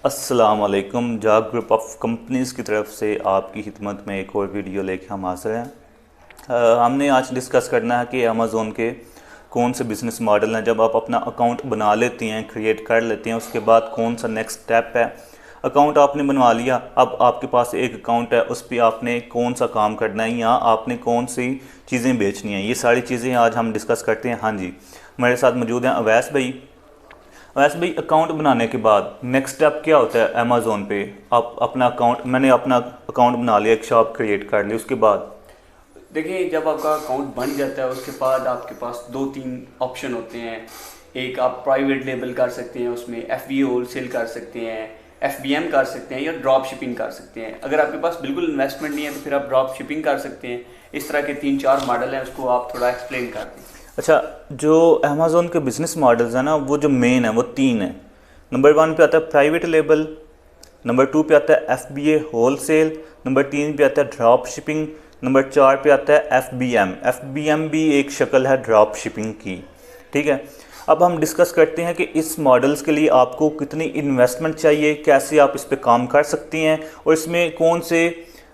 अस्सलाम वालेकुम। जाग ग्रुप ऑफ कंपनीज़ की तरफ से आपकी खिदमत में एक और वीडियो लेके हम हाजिर हैं। हमने आज डिस्कस करना है कि अमेज़ोन के कौन से बिज़नेस मॉडल हैं। जब आप अपना अकाउंट बना लेते हैं, क्रिएट कर लेते हैं, उसके बाद कौन सा नेक्स्ट स्टेप है। अकाउंट आपने बनवा लिया, अब आपके पास एक अकाउंट है, उस पर आपने कौन सा काम करना है या आपने कौन सी चीज़ें बेचनी हैं, ये सारी चीज़ें आज हम डिस्कस करते हैं। हाँ जी, हमारे साथ मौजूद हैं अवैस भाई। वैसे भाई, अकाउंट बनाने के बाद नेक्स्ट स्टेप क्या होता है अमेज़ोन पे? आप अपना अकाउंट, मैंने अपना अकाउंट बना लिया, एक शॉप क्रिएट कर ली, उसके बाद देखिए, जब आपका अकाउंट बन जाता है उसके बाद आपके पास 2-3 ऑप्शन होते हैं। एक आप प्राइवेट लेबल कर सकते हैं, उसमें FBA होलसेल कर सकते हैं, FBM कर सकते हैं या ड्रॉप शिपिंग कर सकते हैं। अगर आपके पास बिल्कुल इन्वेस्टमेंट नहीं है तो फिर आप ड्रॉप शिपिंग कर सकते हैं। इस तरह के 3-4 मॉडल हैं, उसको आप थोड़ा एक्सप्लेन कर दें। अच्छा, जो अमेज़ोन के बिज़नेस मॉडल्स हैं ना, वो जो मेन है वो 3 है। नंबर 1 पे आता है प्राइवेट लेबल, नंबर 2 पे आता है FBA होलसेल, नंबर 3 पे आता है ड्रॉप शिपिंग, नंबर 4 पे आता है FBM। FBM भी एक शक्ल है ड्रॉप शिपिंग की, ठीक है। अब हम डिस्कस करते हैं कि इस मॉडल्स के लिए आपको कितनी इन्वेस्टमेंट चाहिए, कैसे आप इस पे काम कर सकती हैं और इसमें कौन से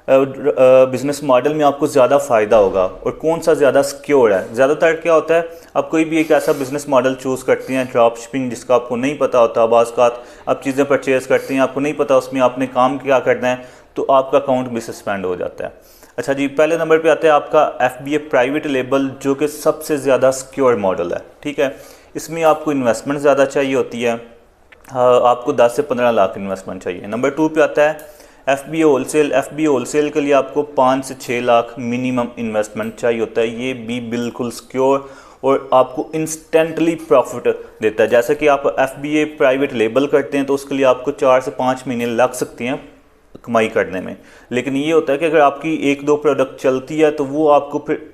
बिज़नेस मॉडल में आपको ज़्यादा फ़ायदा होगा और कौन सा ज़्यादा सिक्योर है। ज़्यादातर क्या होता है, आप कोई भी एक ऐसा बिज़नेस मॉडल चूज़ करती हैं ड्रॉप शिपिंग, जिसका आपको नहीं पता होता। बाज़ आप चीज़ें परचेज़ करती हैं, आपको नहीं पता उसमें आपने काम क्या करना है, तो आपका अकाउंट भी सस्पेंड हो जाता है। अच्छा जी, पहले नंबर पे आता है आपका FBA प्राइवेट लेबल, जो कि सबसे ज़्यादा सिक्योर मॉडल है, ठीक है। इसमें आपको इन्वेस्टमेंट ज़्यादा चाहिए होती है। आपको 10 से 15 लाख इन्वेस्टमेंट चाहिए। नंबर 2 पे आता है FBA होलसेल। FBA होलसेल के लिए आपको 5 से 6 लाख मिनिमम इन्वेस्टमेंट चाहिए होता है। ये भी बिल्कुल सिक्योर और आपको इंस्टेंटली प्रॉफिट देता है। जैसे कि आप FBA प्राइवेट लेबल करते हैं तो उसके लिए आपको 4 से 5 महीने लग सकते हैं कमाई करने में, लेकिन ये होता है कि अगर आपकी 1-2 प्रोडक्ट चलती है तो वो आपको फिर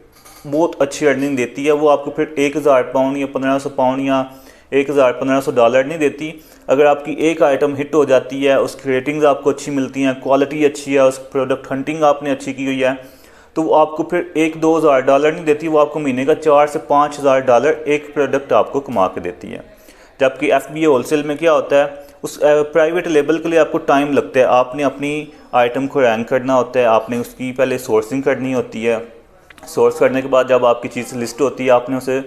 बहुत अच्छी अर्निंग देती है। वो आपको फिर 1000 पाउंड या 1500 पाउंड या 1500 डॉलर नहीं देती। अगर आपकी एक आइटम हिट हो जाती है, उसकी रेटिंग्स आपको अच्छी मिलती हैं, क्वालिटी अच्छी है, उस प्रोडक्ट हंटिंग आपने अच्छी की हुई है, तो वो आपको फिर 1-2 हज़ार डॉलर नहीं देती, वो आपको महीने का 4 से 5 हज़ार डॉलर एक प्रोडक्ट आपको कमा के देती है। जबकि FBA होलसेल में क्या होता है, उस प्राइवेट लेबल के लिए आपको टाइम लगता है। आपने अपनी आइटम को रैंक करना होता है, आपने उसकी पहले सोर्सिंग करनी होती है। सोर्स करने के बाद जब आपकी चीज़ लिस्ट होती है, आपने उसे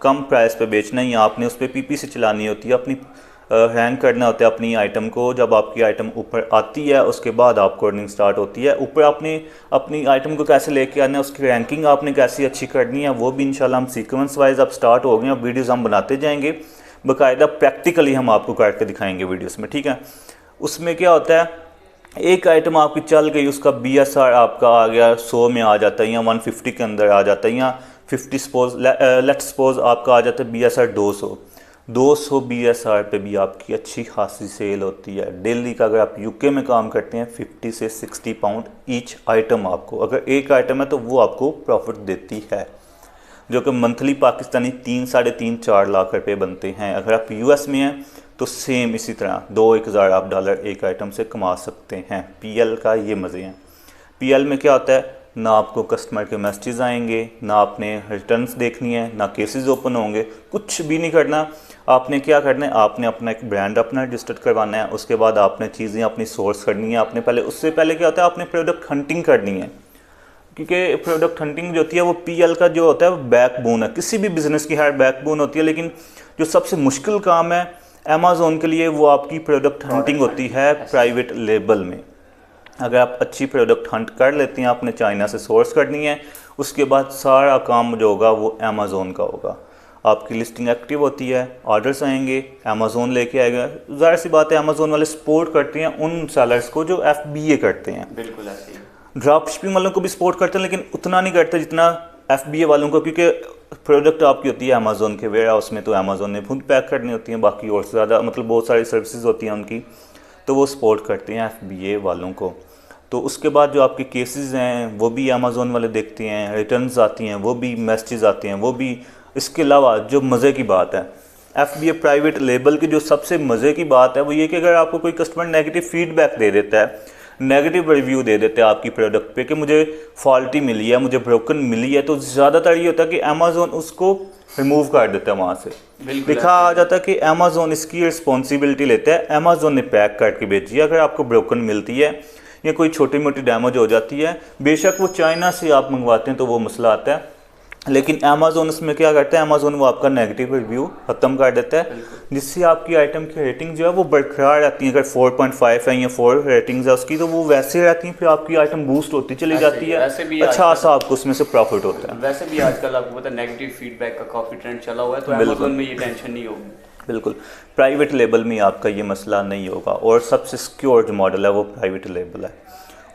कम प्राइस पे बेचना है या आपने उस पर PPC चलानी होती है, अपनी रैंक करना होता है अपनी आइटम को। जब आपकी आइटम ऊपर आती है उसके बाद आपको अर्निंग स्टार्ट होती है। ऊपर आपने अपनी आइटम को कैसे लेके आना है, उसकी रैंकिंग आपने कैसी अच्छी करनी है, वो भी इंशाल्लाह हम सीक्वेंस वाइज अब स्टार्ट हो गए हैं। अब वीडियोज़ हम बनाते जाएंगे, बाकायदा प्रैक्टिकली हम आपको करके दिखाएंगे वीडियोज़ में, ठीक है। उसमें क्या होता है, एक आइटम आपकी चल गई, उसका BSR आपका आ गया 100 में आ जाता है या 150 के अंदर आ जाता है या 50 सपोज लेट्स सपोज आपका आ जाता है BSR 200 BSR पे भी आपकी अच्छी खासी सेल होती है। डेली का अगर आप UK में काम करते हैं 50 से 60 पाउंड ईच आइटम आपको, अगर एक आइटम है तो वो आपको प्रॉफिट देती है, जो कि मंथली पाकिस्तानी 3-3.5-4 लाख रुपए बनते हैं। अगर आप US में हैं तो सेम इसी तरह 2-1 हज़ार आप डॉलर एक आइटम से कमा सकते हैं। PL का ये मज़े हैं। PL में क्या होता है, ना आपको कस्टमर के मैसेजेस आएंगे, ना आपने रिटर्न्स देखनी है, ना केसेस ओपन होंगे, कुछ भी नहीं करना। आपने क्या करना है, आपने अपना एक ब्रांड अपना रजिस्टर करवाना है, उसके बाद आपने चीज़ें अपनी सोर्स करनी है। आपने पहले, उससे पहले क्या होता है, आपने प्रोडक्ट हंटिंग करनी है, क्योंकि प्रोडक्ट हंटिंग जो होती है वो PL का जो होता है वो बैकबोन है। किसी भी बिज़नेस की हर बैकबोन होती है, लेकिन जो सबसे मुश्किल काम है अमेज़ोन के लिए वो आपकी प्रोडक्ट हंटिंग होती है प्राइवेट लेबल में। अगर आप अच्छी प्रोडक्ट हंट कर लेते हैं, आपने चाइना से सोर्स करनी है, उसके बाद सारा काम जो होगा वो अमेज़ोन का होगा। आपकी लिस्टिंग एक्टिव होती है, ऑर्डर्स आएंगे, अमेज़ोन लेके आएगा। ज़ाहिर सी बात है, अमेज़ोन वाले सपोर्ट करते हैं उन सेलर्स को जो FBA करते हैं। बिल्कुल ऐसे ही ड्रॉप शिपिंग वालों को भी सपोर्ट करते हैं, लेकिन उतना नहीं करते जितना FBA वालों को, क्योंकि प्रोडक्ट आपकी होती है अमेज़ोन के वेयर हाउस में, तो अमेज़ोन ने खुद पैक करनी होती है। बाकी और ज़्यादा मतलब बहुत सारी सर्विसेज होती हैं उनकी, तो वो सपोर्ट करते हैं FBA वालों को। तो उसके बाद जो आपके केसेस हैं वो भी अमेज़ोन वाले देखते हैं, रिटर्न्स आती हैं वो भी, मैसेजेस आते हैं वो भी। इसके अलावा जो मज़े की बात है FBA प्राइवेट लेबल की, जो सबसे मज़े की बात है वो ये कि अगर आपको कोई कस्टमर नेगेटिव फीडबैक दे देता है, नेगेटिव रिव्यू दे देते हैं आपकी प्रोडक्ट पे कि मुझे फॉल्टी मिली है, मुझे ब्रोकन मिली है, तो ज़्यादातर ये होता है कि अमेज़ोन उसको रिमूव कर देता है वहाँ से। बिल्कुल लिखा आ जाता है कि अमेज़ोन इसकी रिस्पॉन्सिबिलिटी लेता है, अमेज़ोन ने पैक करके भेजी है। अगर आपको ब्रोकन मिलती है या कोई छोटी मोटी डैमेज हो जाती है, बेशक वो चाइना से आप मंगवाते हैं तो वो मसला आता है, लेकिन अमेज़ोन उसमें क्या करता है, अमेज़ोन वो आपका नेगेटिव रिव्यू ख़त्म कर देता है, जिससे आपकी आइटम की रेटिंग जो है वो बरकरार रहती है। अगर 4.5 है या 4 रेटिंग्स है उसकी, तो वो वैसे रहती हैं, फिर आपकी आइटम बूस्ट होती चली जाती है, अच्छा सा आपको उसमें से प्रॉफिट होता है। वैसे भी आजकल आपको पता है नेगेटिव फीडबैक का काफ़ी ट्रेंड चला हुआ है, तो अमेज़ोन में ये टेंशन नहीं होगी। बिल्कुल, प्राइवेट लेबल में आपका ये मसला नहीं होगा, और सबसे सिक्योर जो मॉडल है वो प्राइवेट लेबल है।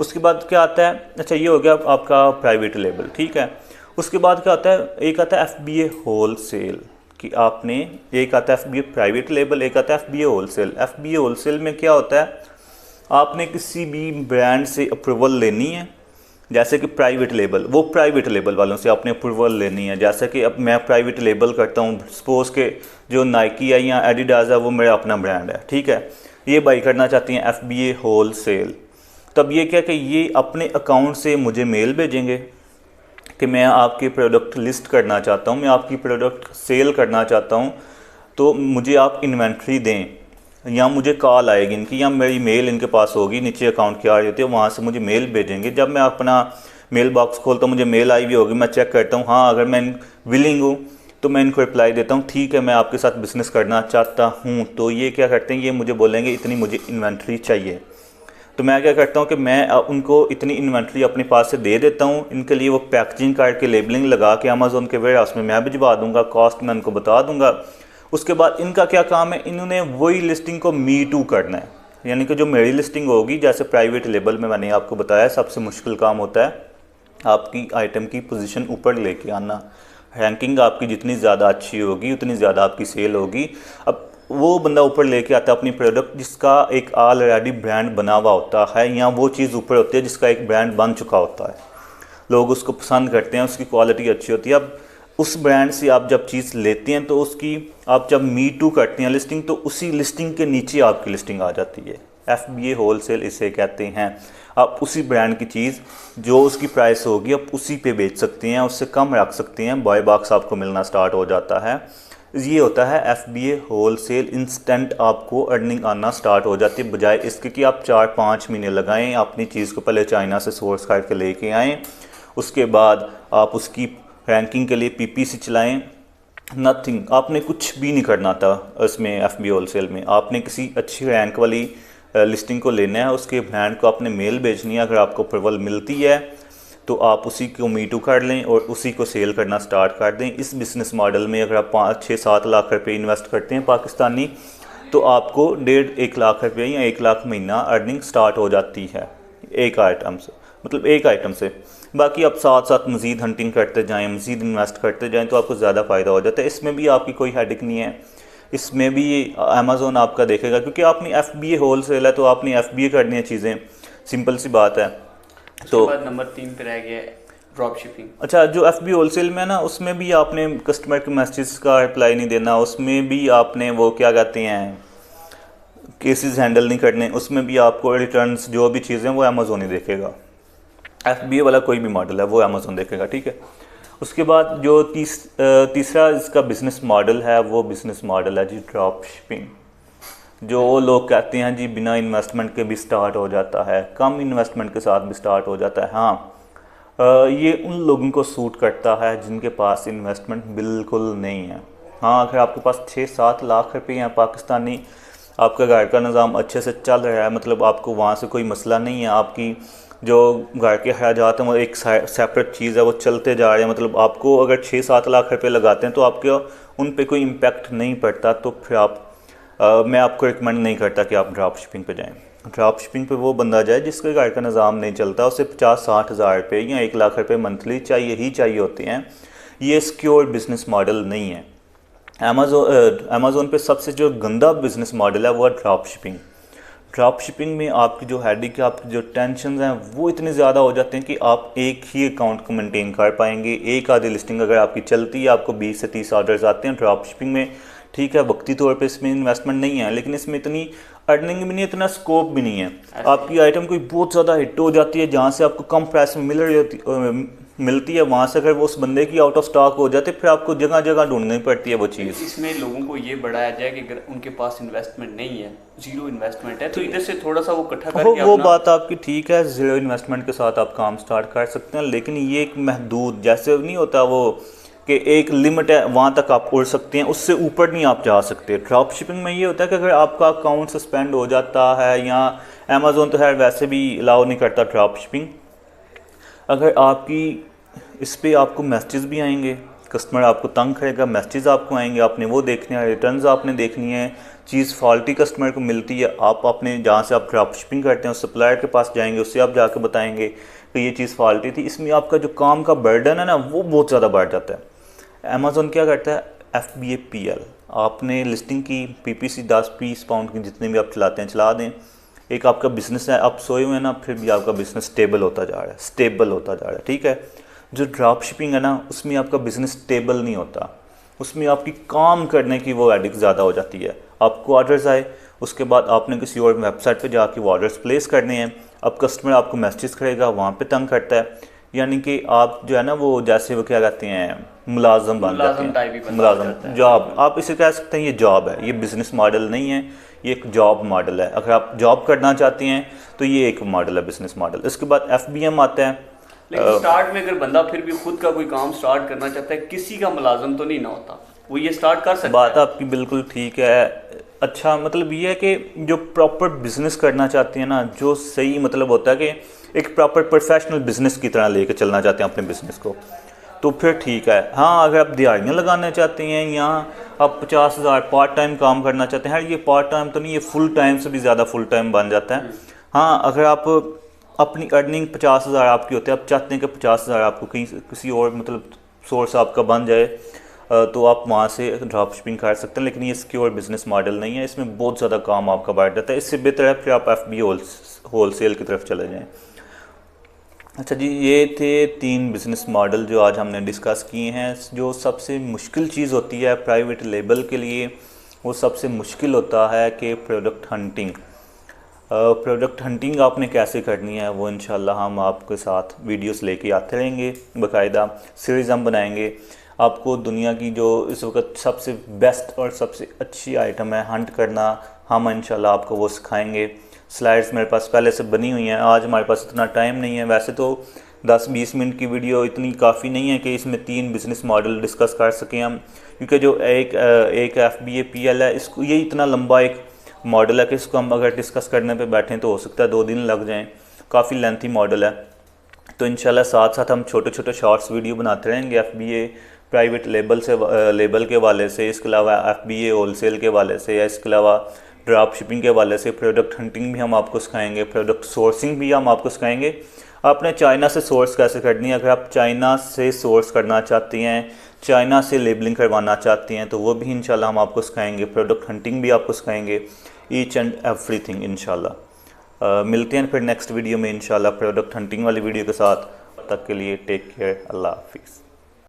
उसके बाद क्या आता है, अच्छा ये हो गया आपका प्राइवेट लेबल, ठीक है। उसके बाद क्या आता है, एक आता है FBA होल सेल कि आपने, एक आता है FBA प्राइवेट लेबल, एक आता है FBA wholesale. FBA wholesale में क्या होता है, आपने किसी भी ब्रांड से अप्रूवल लेनी है, जैसे कि प्राइवेट लेबल, वो प्राइवेट लेबल वालों से आपने अप्रूवल लेनी है। जैसे कि अब मैं प्राइवेट लेबल करता हूँ, सपोज़ के जो नाइकी है या एडिडास है वो मेरा अपना ब्रांड है, ठीक है, ये बाई करना चाहती हैं FBA होल सेल। तब ये क्या कि ये अपने अकाउंट से मुझे मेल भेजेंगे कि मैं आपके प्रोडक्ट लिस्ट करना चाहता हूँ, मैं आपकी प्रोडक्ट सेल करना चाहता हूँ, तो मुझे आप इन्वेंट्री दें, या मुझे कॉल आएगी इनकी, या मेरी मेल इनके पास होगी, नीचे अकाउंट की आ रही होती है, वहाँ से मुझे मेल भेजेंगे। जब मैं अपना मेल बॉक्स खोलता हूँ, मुझे मेल आई हुई होगी, मैं चेक करता हूँ, हाँ अगर मैं विलिंग हूँ तो मैं इनको रिप्लाई देता हूँ, ठीक है मैं आपके साथ बिज़नेस करना चाहता हूँ। तो ये क्या करते हैं, ये मुझे बोलेंगे इतनी मुझे इन्वेंट्री चाहिए, तो मैं क्या करता हूँ कि मैं उनको इतनी इन्वेंट्री अपने पास से दे देता हूँ, इनके लिए वो पैकेजिंग करके लेबलिंग लगा के अमेज़ोन के वेयर हाउस में मैं भिजवा दूँगा, कॉस्ट मैं उनको बता दूँगा। उसके बाद इनका क्या काम है, इन्होंने वही लिस्टिंग को मी टू करना है, यानी कि जो मेरी लिस्टिंग होगी, जैसे प्राइवेट लेबल में मैंने आपको बताया सबसे मुश्किल काम होता है आपकी आइटम की पोजीशन ऊपर लेके आना। रैंकिंग आपकी जितनी ज़्यादा अच्छी होगी उतनी ज़्यादा आपकी सेल होगी। अब वो बंदा ऊपर लेके आता है अपनी प्रोडक्ट जिसका एक ऑलरेडी ब्रांड बना हुआ होता है, या वो चीज़ ऊपर होती है जिसका एक ब्रांड बन चुका होता है, लोग उसको पसंद करते हैं, उसकी क्वालिटी अच्छी होती है। अब उस ब्रांड से आप जब चीज़ लेते हैं तो उसकी आप जब मी टू करते हैं लिस्टिंग, तो उसी लिस्टिंग के नीचे आपकी लिस्टिंग आ जाती है। FBA होल सेल इसे कहते हैं। आप उसी ब्रांड की चीज़ जो उसकी प्राइस होगी आप उसी पे बेच सकते हैं, उससे कम रख सकते हैं, बाय बॉक्स आपको मिलना स्टार्ट हो जाता है। ये होता है FBA होल सेल। इंस्टेंट आपको अर्निंग आना स्टार्ट हो जाती है, बजाय इसके कि आप 4-5 महीने लगाएं अपनी चीज़ को पहले चाइना से सोर्स करके लेके आएँ, उसके बाद आप उसकी रैंकिंग के लिए PPC चलाएं। नथिंग, आपने कुछ भी नहीं करना था इसमें FBA होल सेल में। आपने किसी अच्छी रैंक वाली लिस्टिंग को लेना है, उसके ब्रांड को आपने मेल भेजनी है, अगर आपको अप्रूवल मिलती है तो आप उसी को मी टू कर लें और उसी को सेल करना स्टार्ट कर दें। इस बिज़नेस मॉडल में अगर आप 5-6-7 लाख रुपए इन्वेस्ट करते हैं पाकिस्तानी, तो आपको 1.5-1 लाख रुपये या 1 लाख महीना अर्निंग स्टार्ट हो जाती है एक आइटम से, मतलब एक आइटम से। बाकी आप साथ साथ मज़ीद हंटिंग करते जाएं, मज़ीद इन्वेस्ट करते जाएं, तो आपको ज़्यादा फ़ायदा हो जाता है। इसमें भी आपकी कोई हेडेक नहीं है, इसमें भी अमेज़ोन आपका देखेगा, क्योंकि आपने FBA होल सेल है तो आपने FBA करनी है चीज़ें, सिंपल सी बात है। तो नंबर 3 पे रह गया ड्रॉप शिपिंग। अच्छा, जो FBA होल सेल में ना, उसमें भी आपने कस्टमर के मैसेज का रिप्लाई नहीं देना, उसमें भी आपने वो क्या कहते हैं केसेस हैंडल नहीं करने, उसमें भी आपको रिटर्न्स जो भी चीज़ें वो अमेज़ोन ही देखेगा। FBA वाला कोई भी मॉडल है वो अमेज़ोन देखेगा, ठीक है। उसके बाद जो तीसरा इसका बिज़नेस मॉडल है वो बिज़नेस मॉडल है जी ड्रॉप शिपिंग, जो लोग कहते हैं जी बिना इन्वेस्टमेंट के भी स्टार्ट हो जाता है, कम इन्वेस्टमेंट के साथ भी स्टार्ट हो जाता है। हाँ, ये उन लोगों को सूट करता है जिनके पास इन्वेस्टमेंट बिल्कुल नहीं है। हाँ, अगर आपके पास 6-7 लाख रुपये हैं पाकिस्तानी, आपका घर का निज़ाम अच्छे से चल रहा है, मतलब आपको वहाँ से कोई मसला नहीं है, आपकी जो घर के अखराजात हैं वो एक सेपरेट चीज़ है, वो चलते जा रहे हैं, मतलब आपको अगर 6-7 लाख रुपये लगाते हैं तो आपके उन पे कोई इम्पेक्ट नहीं पड़ता, तो फिर मैं आपको रिकमेंड नहीं करता कि आप ड्रॉप शिपिंग पे जाएं। ड्रॉप शिपिंग पे वो बंदा जाए जिसके घर का निज़ाम नहीं चलता, उसे 50-60 हज़ार रुपये या 1 लाख रुपये मंथली चाहिए होते हैं। ये सिक्योर बिज़नेस मॉडल नहीं है। अमेज़ोन पे सबसे जो गंदा बिज़नेस मॉडल है वो है ड्रॉप शिपिंग। ड्रॉप शिपिंग में आपकी जो हेडेक है, आपकी जो टेंशन हैं वो इतने ज़्यादा हो जाते हैं कि आप एक ही अकाउंट को मेंटेन कर पाएंगे। एक आधी लिस्टिंग अगर आपकी चलती है, आपको 20 से 30 ऑर्डर्स आते हैं ड्रॉप शिपिंग में, ठीक है, वक्ती तौर पे इसमें इन्वेस्टमेंट नहीं है, लेकिन इसमें इतनी अर्निंग भी नहीं है, इतना स्कोप भी नहीं है। आपकी आइटम कोई बहुत ज़्यादा हिट हो जाती है जहाँ से आपको कम प्राइस में मिलती है वहाँ से अगर वो उस बंदे की आउट ऑफ स्टॉक हो जाती है फिर आपको जगह जगह ढूंढनी पड़ती है वो चीज़। इसमें लोगों को ये बढ़ाया जाए कि अगर उनके पास इन्वेस्टमेंट नहीं है, जीरो इन्वेस्टमेंट है, तो इधर से थोड़ा सा वो इकट्ठा करके वो बात आपकी ठीक है, ज़ीरो इन्वेस्टमेंट के साथ आप काम स्टार्ट कर सकते हैं, लेकिन ये एक महदूद, जैसे नहीं होता वो कि एक लिमिट है वहाँ तक आप उड़ सकते हैं, उससे ऊपर नहीं आप जा सकते। ड्रॉप शिपिंग में ये होता है कि अगर आपका अकाउंट सस्पेंड हो जाता है, या अमेज़ोन तो है वैसे भी अलाउ नहीं करता ड्रॉप शिपिंग, अगर आपकी इस पर आपको मैसेज भी आएंगे, कस्टमर आपको तंग करेगा, मैसेज आपको आएंगे, आपने वो देखने हैं, रिटर्न्स आपने देखनी है, चीज़ फॉल्टी कस्टमर को मिलती है, आप अपने जहाँ से आप ड्रॉप शिपिंग करते हैं उस सप्लायर के पास जाएंगे, उससे आप जाकर बताएंगे कि ये चीज़ फॉल्टी थी। इसमें आपका जो काम का बर्डन है ना वो बहुत ज़्यादा बढ़ जाता है। अमेज़ोन क्या करता है, FBA PL, आपने लिस्टिंग की PPC 10-20 पाउंड की जितने भी आप चलाते हैं चला दें, एक आपका बिज़नेस है, आप सोए हुए हैं ना, फिर भी आपका बिज़नेस स्टेबल होता जा रहा है, स्टेबल होता जा रहा है, ठीक है। जो ड्रॉप शिपिंग है ना उसमें आपका बिज़नेस स्टेबल नहीं होता, उसमें आपकी काम करने की वो एडिक्ट ज़्यादा हो जाती है। आपको ऑर्डर्स आए, उसके बाद आपने किसी और वेबसाइट पे जाके वो ऑर्डर्स प्लेस करने हैं, अब कस्टमर आपको मैसेज करेगा, वहाँ पे तंग करता है, यानी कि आप जो है ना वो जैसे वो क्या कहते हैं मुलाजम बन जाते हैं, मुलाजम जॉब, आप इसे कह सकते हैं ये जॉब है, ये बिज़नेस मॉडल नहीं है, ये एक जॉब मॉडल है। अगर आप जॉब करना चाहते हैं तो ये एक मॉडल है, बिज़नेस मॉडल। इसके बाद FBM आता है। लेकिन स्टार्ट में अगर बंदा फिर भी खुद का कोई काम स्टार्ट करना चाहता है, किसी का मुलाजम तो नहीं ना होता, वो ये स्टार्ट कर सकता है। बात आपकी बिल्कुल ठीक है। अच्छा मतलब ये है कि जो प्रॉपर बिजनेस करना चाहते हैं ना, जो सही मतलब होता है कि एक प्रॉपर प्रोफेशनल बिजनेस की तरह लेके चलना चाहते हैं अपने बिजनेस को, तो फिर ठीक है। हाँ अगर आप दिहाड़ियाँ लगाना चाहते हैं या आप 50,000 पार्ट टाइम काम करना चाहते हैं, ये पार्ट टाइम तो नहीं, ये फुल टाइम से भी ज़्यादा फुल टाइम बन जाता है। हाँ अगर आप अपनी अर्निंग 50,000 आपकी होती है, आप चाहते हैं कि 50,000 आपको कहीं किसी और मतलब सोर्स आपका बन जाए, तो आप वहाँ से ड्रॉप शिपिंग कर सकते हैं, लेकिन ये सिक्योर बिजनेस मॉडल नहीं है, इसमें बहुत ज़्यादा काम आपका बढ़ जाता है। इससे बेहतर है फिर आप FBA होलसेल की तरफ चले जाएँ। अच्छा जी, ये थे 3 बिज़नेस मॉडल जो आज हमने डिस्कस किए हैं। जो सबसे मुश्किल चीज़ होती है प्राइवेट लेबल के लिए, वो सबसे मुश्किल होता है कि प्रोडक्ट हंटिंग। प्रोडक्ट हंटिंग आपने कैसे करनी है वो इंशाल्लाह हम आपके साथ वीडियोस लेके आते रहेंगे, बाकायदा सीरीज़ हम बनाएंगे। आपको दुनिया की जो इस वक्त सबसे बेस्ट और सबसे अच्छी आइटम है हंट करना, हम इंशाल्लाह आपको वो सिखाएंगे। स्लाइड्स मेरे पास पहले से बनी हुई हैं, आज हमारे पास इतना टाइम नहीं है, वैसे तो 10-20 मिनट की वीडियो इतनी काफ़ी नहीं है कि इसमें 3 बिज़नेस मॉडल डिस्कस कर सकें हम, क्योंकि जो एक FBA PL है, इसको ये इतना लंबा एक मॉडल है कि इसको हम अगर डिस्कस करने पे बैठें तो हो सकता है 2 दिन लग जाएं, काफ़ी लेंथी मॉडल है। तो इंशाल्लाह साथ साथ हम छोटे छोटे शॉर्ट्स वीडियो बनाते रहेंगे FBA प्राइवेट लेबल के वाले से, इसके अलावा FBA होलसेल के वाले से, या इसके अलावा ड्रॉप शिपिंग के वाले से प्रोडक्ट हंटिंग भी हम आपको सिखाएंगे, प्रोडक्ट सोर्सिंग भी हम आपको सिखाएंगे। आपने चाइना से सोर्स कैसे करनी है, अगर आप चाइना से सोर्स करना चाहते हैं, चाइना से लेबलिंग करवाना चाहते हैं, तो वो भी इंशाल्लाह हम आपको सिखाएंगे। प्रोडक्ट हंटिंग भी आपको सिखाएंगे, ईच एंड एवरीथिंग इंशाल्लाह। मिलते हैं फिर नेक्स्ट वीडियो में इंशाल्लाह प्रोडक्ट हंटिंग वाली वीडियो के साथ। तब तक के लिए टेक केयर, अल्लाह हाफिज़।